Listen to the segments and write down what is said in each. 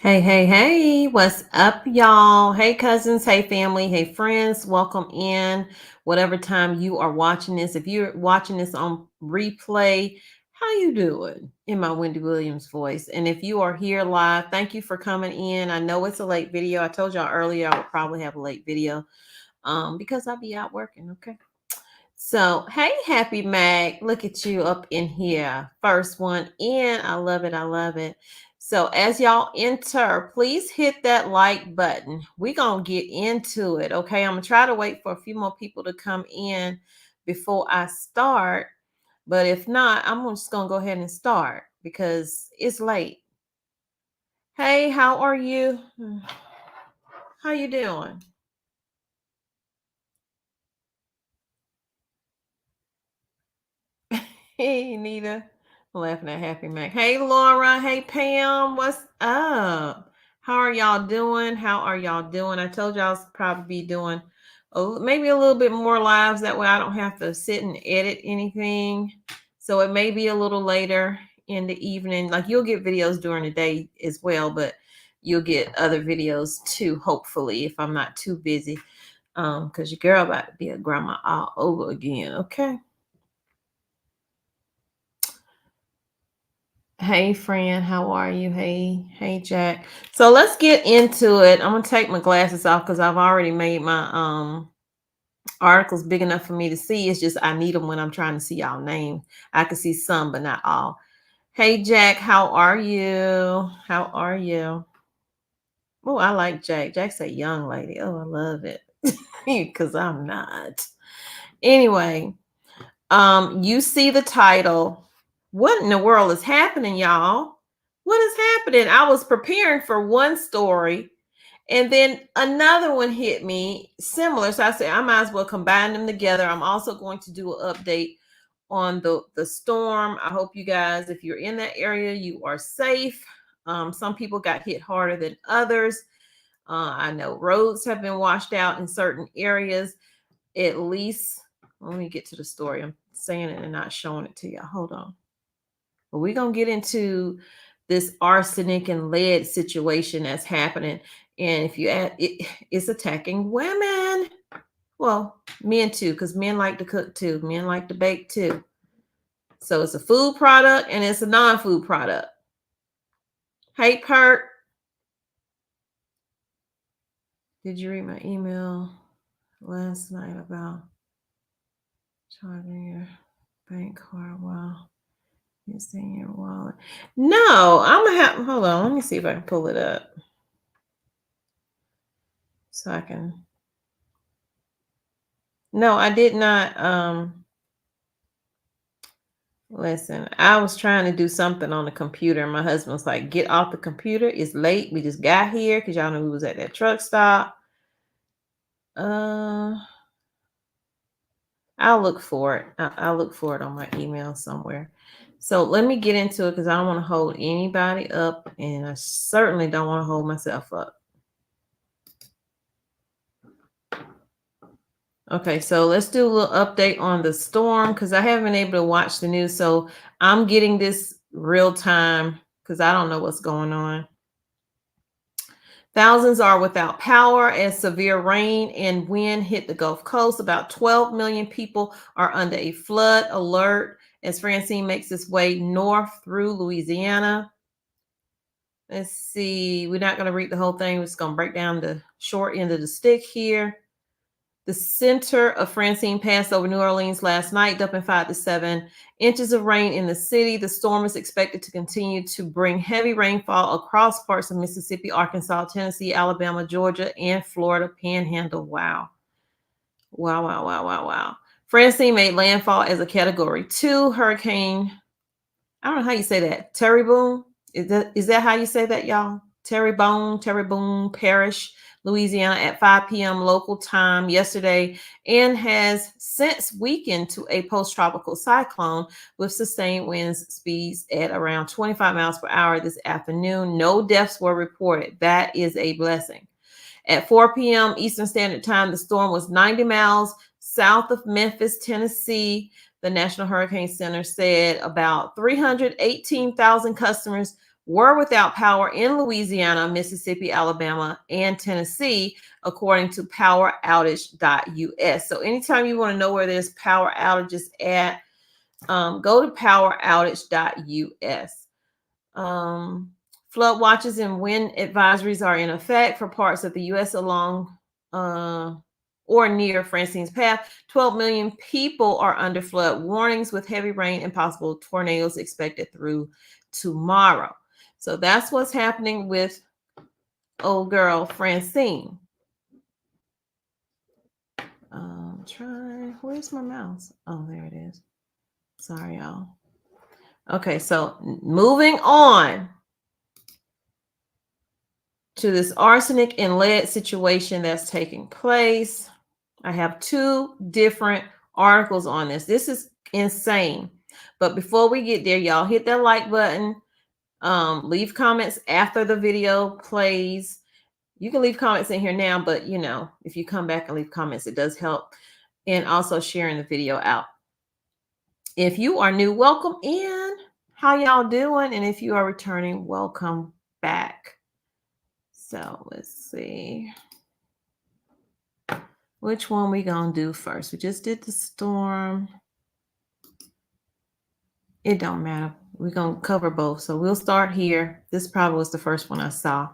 Hey, hey, hey, what's up, y'all? Hey, cousins, hey, family, hey, friends, welcome in. Whatever time you are watching this, if you're watching this on replay, how you doing? In my Wendy Williams voice. And if you are here live, thank you for coming in. I know it's a late video. I told y'all earlier I would probably have a late video because I'll be out working, okay? So, hey, Happy Mag, look at you up in here. First one in. I love it. I love it. So, as y'all enter, please hit that like button. We're going to get into it. Okay. I'm going to try to wait for a few more people to come in before I start. But if not, I'm just going to go ahead and start because it's late. Hey, how are you? How you doing? Hey, Nita. Laughing at Happy Mac. Hey, Laura. Hey, Pam. What's up? How are y'all doing? How are y'all doing? I told y'all I'll probably be doing maybe a little bit more lives. That way I don't have to sit and edit anything. So it may be a little later in the evening. Like you'll get videos during the day as well, but you'll get other videos too, hopefully, if I'm not too busy. Because your girl about to be a grandma all over again. Okay. Hey friend, how are you? Hey Jack. So let's get into it. I'm gonna take my glasses off because I've already made my articles big enough for me to see. It's just I need them when I'm trying to see y'all name. I can see some, but not all. Hey Jack, how are you? How are you? Oh, I like Jack. Jack's a young lady. Oh, I love it. Because I'm not. Anyway, you see the title. What in the world is happening, y'all? What is happening? I was preparing for one story and then another one hit me similar. So I said, I might as well combine them together. I'm also going to do an update on the storm. I hope you guys, if you're in that area, you are safe. Some people got hit harder than others. I know roads have been washed out in certain areas. At least, let me get to the story. I'm saying it and not showing it to you. Hold on. But we're going to get into this arsenic and lead situation that's happening. And if you add it, it's attacking women. Well, men too, because men like to cook too. Men like to bake too. So it's a food product and it's a non-food product. Hey, Kurt. Did you read my email last night about charging your bank card while it's in your wallet? No, I'm gonna have, hold on. Let me see if I can pull it up so I can. No, I did not. Listen, I was trying to do something on the computer, and my husband was like, "Get off the computer. It's late. We just got here because y'all know we was at that truck stop." Uh, I'll look for it. I'll look for it on my email somewhere. So let me get into it because I don't want to hold anybody up, and I certainly don't want to hold myself up. Okay, so let's do a little update on the storm because I haven't been able to watch the news. So I'm getting this real time because I don't know what's going on. Thousands are without power as severe rain and wind hit the Gulf Coast. About 12 million people are under a flood alert as Francine makes its way north through Louisiana. Let's see. We're not going to read the whole thing. We're just going to break down the short end of the stick here. The center of Francine passed over New Orleans last night, dumping 5 to 7 inches of rain in the city. The storm is expected to continue to bring heavy rainfall across parts of Mississippi, Arkansas, Tennessee, Alabama, Georgia, and Florida Panhandle. Wow. Wow, wow, wow, wow, wow. Francine made landfall as a Category 2 hurricane. I don't know how you say that. Terrebonne? Is that how you say that, y'all? Terrebonne Parish, Louisiana at 5 p.m. local time yesterday, and has since weakened to a post-tropical cyclone with sustained winds speeds at around 25 miles per hour this afternoon. No deaths were reported. That is a blessing. At 4 p.m. Eastern Standard Time, the storm was 90 miles south of Memphis, Tennessee. The National Hurricane Center said about 318,000 customers were without power in Louisiana, Mississippi, Alabama, and Tennessee, according to poweroutage.us. So anytime you want to know where there's power outages at, go to poweroutage.us. Flood watches and wind advisories are in effect for parts of the U.S. along or near Francine's Path. 12 million people are under flood warnings with heavy rain and possible tornadoes expected through tomorrow. So that's what's happening with old girl Francine. Where's my mouse? Oh, there it is. Sorry, y'all. Okay, so moving on to this arsenic and lead situation that's taking place. I have 2 different articles on this. This is insane. But before we get there, y'all hit that like button. Leave comments after the video plays. You can leave comments in here now, but you know, if you come back and leave comments, it does help. And also sharing the video out. If you are new, welcome in. How y'all doing? And if you are returning, welcome back. So let's see. Which one we gonna do first? We just did the storm. It don't matter. We're gonna cover both. So we'll start here. This probably was the first one I saw.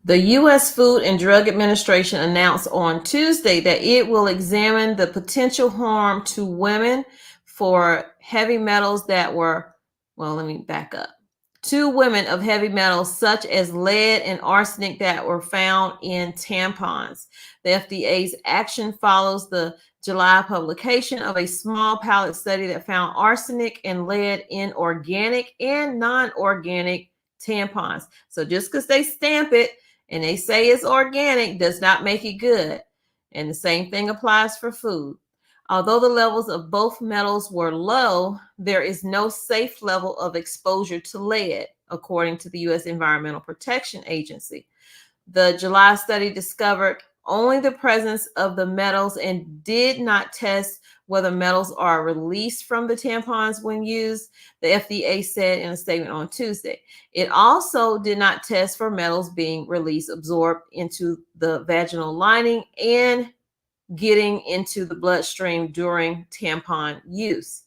The U.S. Food and Drug Administration announced on Tuesday that it will examine the potential harm to women for heavy metals that were, well, let me back up. 2 women of heavy metals such as lead and arsenic that were found in tampons. The FDA's action follows the July publication of a small pilot study that found arsenic and lead in organic and non-organic tampons. So just because they stamp it and they say it's organic does not make it good. And the same thing applies for food. Although the levels of both metals were low, there is no safe level of exposure to lead, according to the U.S. Environmental Protection Agency. The July study discovered only the presence of the metals and did not test whether metals are released from the tampons when used, the FDA said in a statement on Tuesday. It also did not test for metals being released, absorbed into the vaginal lining, and getting into the bloodstream during tampon use.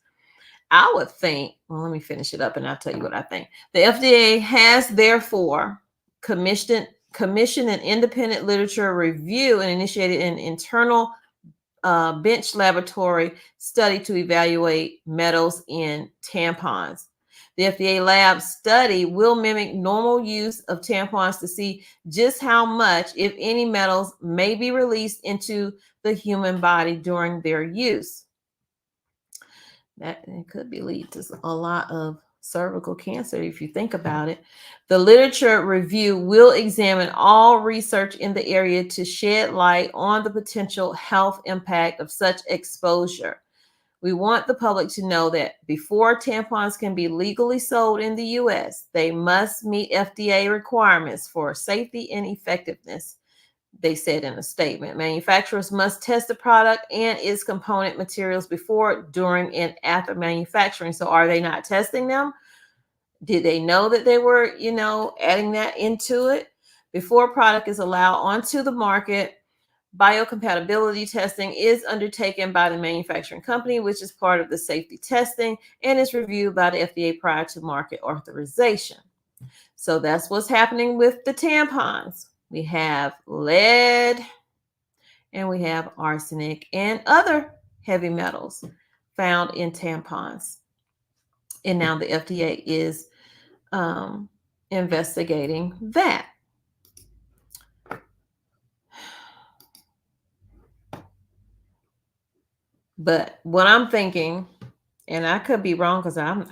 I would think, well, let me finish it up and I'll tell you what I think. The FDA has therefore commissioned an independent literature review and initiated an internal bench laboratory study to evaluate metals in tampons. The FDA lab study will mimic normal use of tampons to see just how much, if any, metals may be released into the human body during their use. That could be lead to a lot of cervical cancer if you think about it. The literature review will examine all research in the area to shed light on the potential health impact of such exposure. We want the public to know that before tampons can be legally sold in the U.S., they must meet FDA requirements for safety and effectiveness, they said in a statement. Manufacturers must test the product and its component materials before, during, and after manufacturing. So are they not testing them? Did they know that they were, adding that into it? Before a product is allowed onto the market, biocompatibility testing is undertaken by the manufacturing company, which is part of the safety testing, and is reviewed by the FDA prior to market authorization. So that's what's happening with the tampons. We have lead and we have arsenic and other heavy metals found in tampons. And now the FDA is investigating that. But what I'm thinking, and I could be wrong because I don't,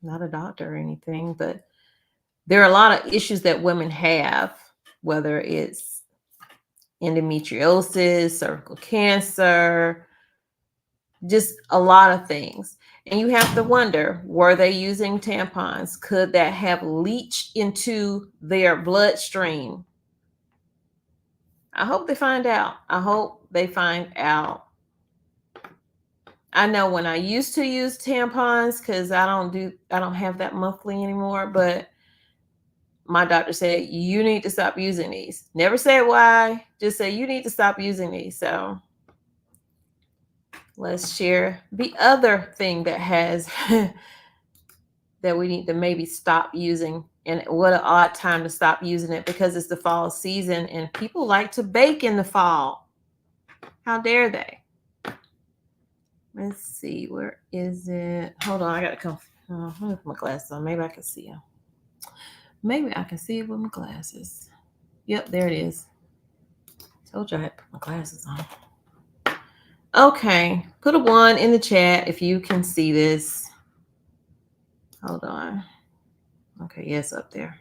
not a doctor or anything, but there are a lot of issues that women have, whether it's endometriosis, cervical cancer, just a lot of things. And you have to wonder, were they using tampons? Could that have leached into their bloodstream? I hope they find out. I hope they find out I know when I used to use tampons, because I don't have that monthly anymore, but my doctor said you need to stop using these. Never said why, just say you need to stop using these. So let's share the other thing that has that we need to maybe stop using. And what an odd time to stop using it, because it's the fall season and people like to bake in the fall. How dare they? Let's see, where is it? Hold on, I gotta come. Let me put my glasses on. Maybe I can see them. Maybe I can see it with my glasses. Yep, there it is. Told you I had to put my glasses on. Okay, put a 1 in the chat if you can see this. Hold on. Okay, yes, up there.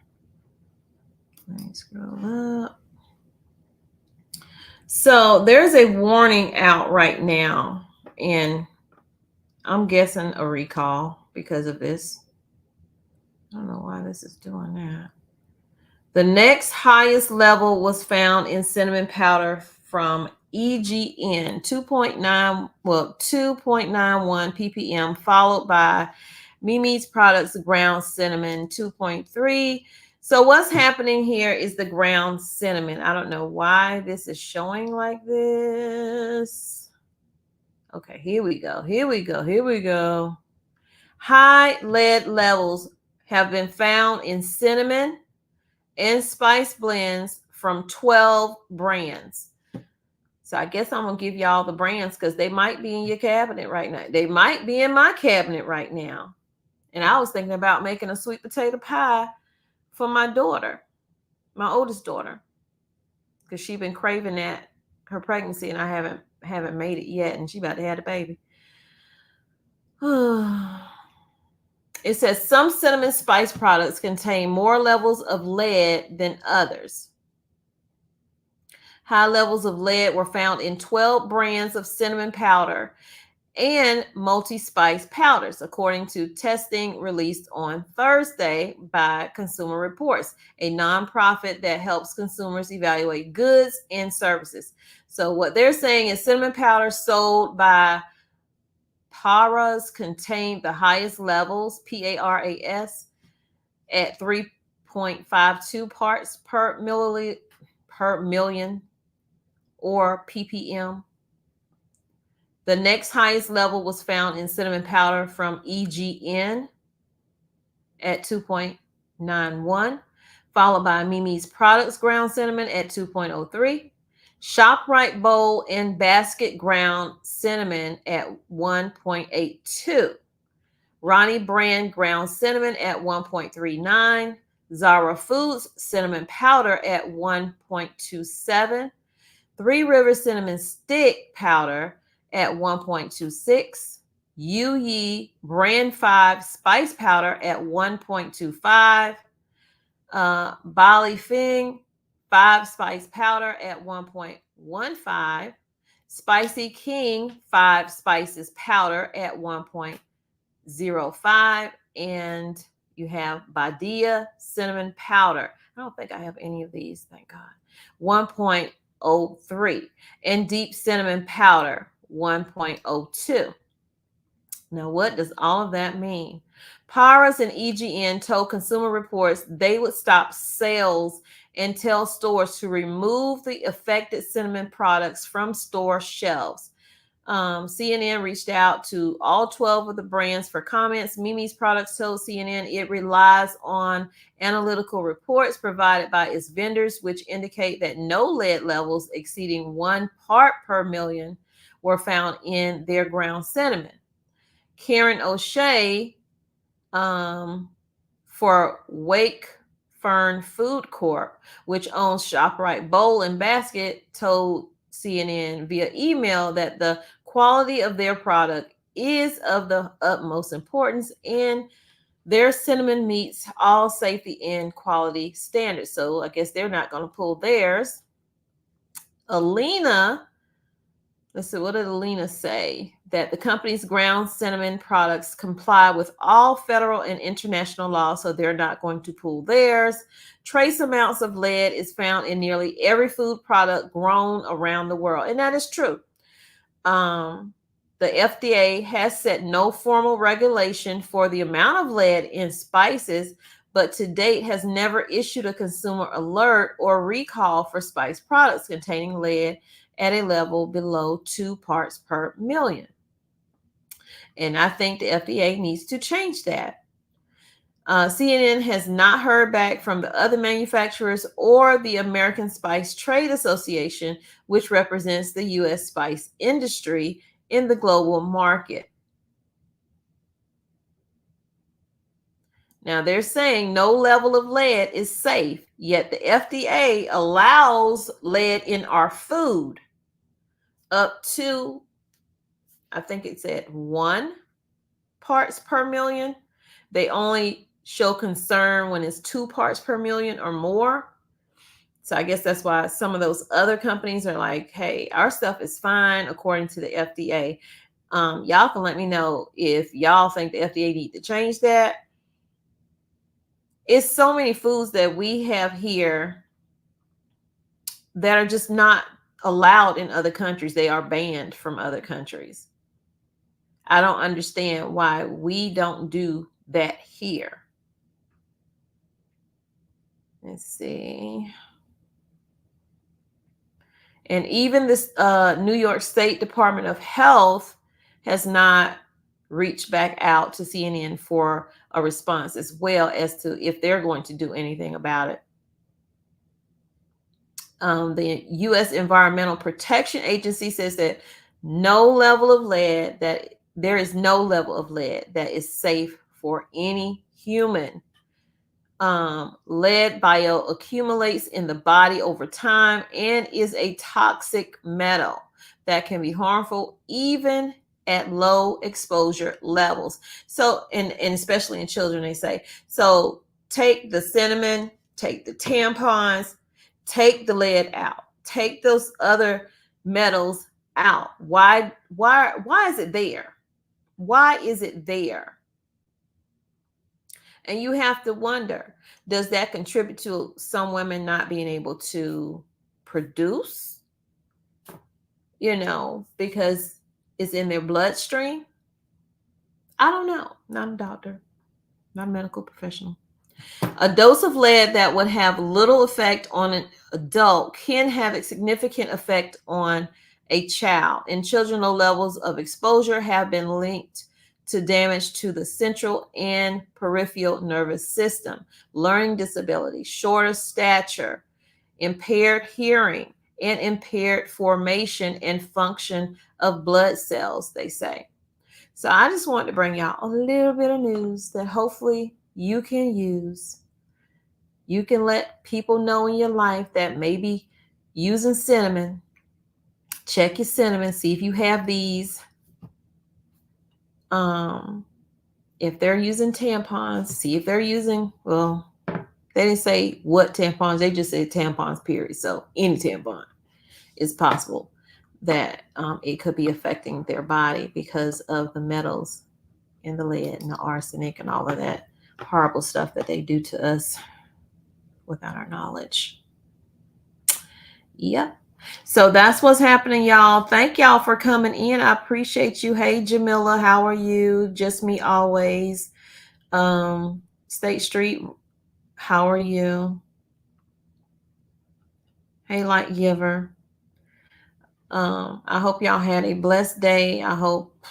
Let me scroll up. So there's a warning out right now, and I'm guessing a recall because of this. I don't know why this is doing that. The next highest level was found in cinnamon powder from EGN 2.91 ppm, followed by Mimi's Products ground cinnamon 2.3. So what's happening here is the ground cinnamon. I don't know why this is showing like this. Okay, here we go. Here we go. Here we go. High lead levels have been found in cinnamon and spice blends from 12 brands. So I guess I'm going to give y'all the brands because they might be in your cabinet right now. They might be in my cabinet right now. And I was thinking about making a sweet potato pie for my daughter, my oldest daughter, because she's been craving that her pregnancy, and I haven't made it yet, and she about to have a baby. It says some cinnamon spice products contain more levels of lead than others. High levels of lead were found in 12 brands of cinnamon powder and multi-spice powders, according to testing released on Thursday by Consumer Reports, a nonprofit that helps consumers evaluate goods and services. So what they're saying is cinnamon powder sold by Paras contained the highest levels, PARAS, at 3.52 parts per million or ppm. The next highest level was found in cinnamon powder from EGN at 2.91, followed by Mimi's Products ground cinnamon at 2.03, ShopRite Bowl and Basket ground cinnamon at 1.82, Ronnie Brand ground cinnamon at 1.39, Zara Foods cinnamon powder at 1.27, Three River cinnamon stick powder at 1.26, Yu Yi brand 5 spice powder at 1.25, Bali Fing 5 spice powder at 1.15, Spicy King 5 spices powder at 1.05, and you have Badia cinnamon powder. I don't think I have any of these, thank God. 1.03, and deep cinnamon powder 1.02. Now, what does all of that mean? Paras and EGN told Consumer Reports they would stop sales and tell stores to remove the affected cinnamon products from store shelves. CNN reached out to all 12 of the brands for comments. Mimi's Products told CNN it relies on analytical reports provided by its vendors, which indicate that no lead levels exceeding 1 part per million were found in their ground cinnamon. Karen O'Shea for Wake Fern Food Corp, which owns ShopRite Bowl and Basket, told CNN via email that the quality of their product is of the utmost importance and their cinnamon meets all safety and quality standards. So I guess they're not going to pull theirs. Alina, let's see, what did Alina say? That the company's ground cinnamon products comply with all federal and international laws, so they're not going to pull theirs. Trace amounts of lead is found in nearly every food product grown around the world, and that is true. The the FDA has set no formal regulation for the amount of lead in spices, but to date has never issued a consumer alert or recall for spice products containing lead at a level below 2 parts per million. And I think the FDA needs to change that. CNN has not heard back from the other manufacturers or the American Spice Trade Association, which represents the U.S. spice industry in the global market. Now, they're saying no level of lead is safe, yet the FDA allows lead in our food up to, I think it said 1 parts per million. They only show concern when it's 2 parts per million or more. So I guess that's why some of those other companies are like, hey, our stuff is fine according to the FDA. Y'all can let me know if y'all think the FDA need to change that. It's so many foods that we have here that are just not allowed in other countries. They are banned from other countries. I don't understand why we don't do that here. Let's see. And even this New York State Department of Health has not reached back out to CNN for a response as well as to if they're going to do anything about it. The U.S. Environmental Protection Agency says that no level of lead, that there is no level of lead that is safe for any human. Lead bioaccumulates in the body over time and is a toxic metal that can be harmful even at low exposure levels. So, and especially in children, they say. So take the cinnamon, take the tampons, take the lead out, take those other metals out. Why is it there? Why is it there? And you have to wonder, does that contribute to some women not being able to produce? You know, because it's in their bloodstream? I don't know. Not a doctor, not a medical professional. A dose of lead that would have little effect on an adult can have a significant effect on a child. In children, low levels of exposure have been linked to damage to the central and peripheral nervous system, learning disability, shorter stature, impaired hearing, and impaired formation and function of blood cells, they say. So I just want to bring y'all a little bit of news that hopefully you can use. You can let people know in your life that maybe using cinnamon, check your cinnamon, see if you have these. If they're using tampons, see if they're using, well, they didn't say what tampons, they just said tampons, period. So any tampon is possible that it could be affecting their body because of the metals and the lead and the arsenic and all of that horrible stuff that they do to us without our knowledge. Yep. So that's what's happening, y'all. Thank y'all for coming in. I appreciate you. Hey, Jamila, how are you? Just me always. State Street, how are you? Hey, Light Giver. I hope y'all had a blessed day. I hope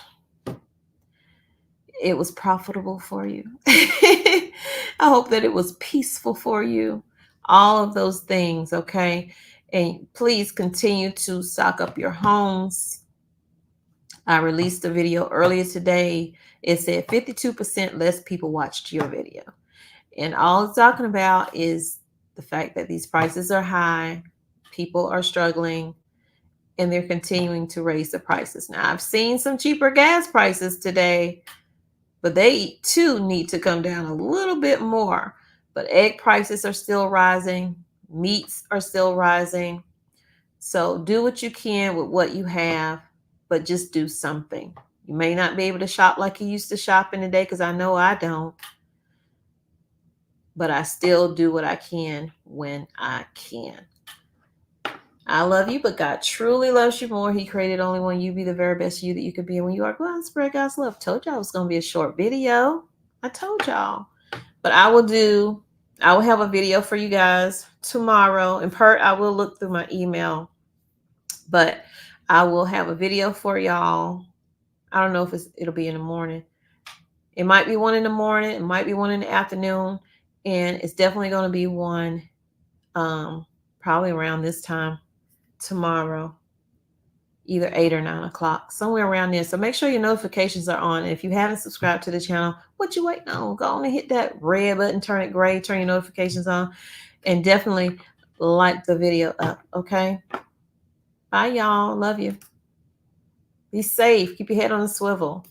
it was profitable for you. I hope that it was peaceful for you. All of those things, okay? And please continue to stock up your homes. I released a video earlier today. It said 52% less people watched your video. And all it's talking about is the fact that these prices are high, people are struggling, and they're continuing to raise the prices. Now, I've seen some cheaper gas prices today, but they too need to come down a little bit more. But egg prices are still rising. Meats are still rising. So do what you can with what you have, but just do something. You may not be able to shop like you used to shop in the day, because I know I don't. But I still do what I can when I can. I love you, but God truly loves you more. He created only one you. Be the very best you that you could be. And when you are, go out and spread God's love. Told y'all it was going to be a short video. I told y'all. But I will have a video for you guys tomorrow. And I will look through my email. But I will have a video for y'all. I don't know if it'll be in the morning. It might be one in the morning. It might be one in the afternoon. And it's definitely going to be one probably around this time tomorrow, either 8 or 9 o'clock, somewhere around there. So make sure your notifications are on. And if you haven't subscribed to the channel, what you waiting on? Go on and hit that red button, turn it gray, turn your notifications on, and definitely like the video up. Okay. Bye, y'all. Love you. Be safe. Keep your head on a swivel.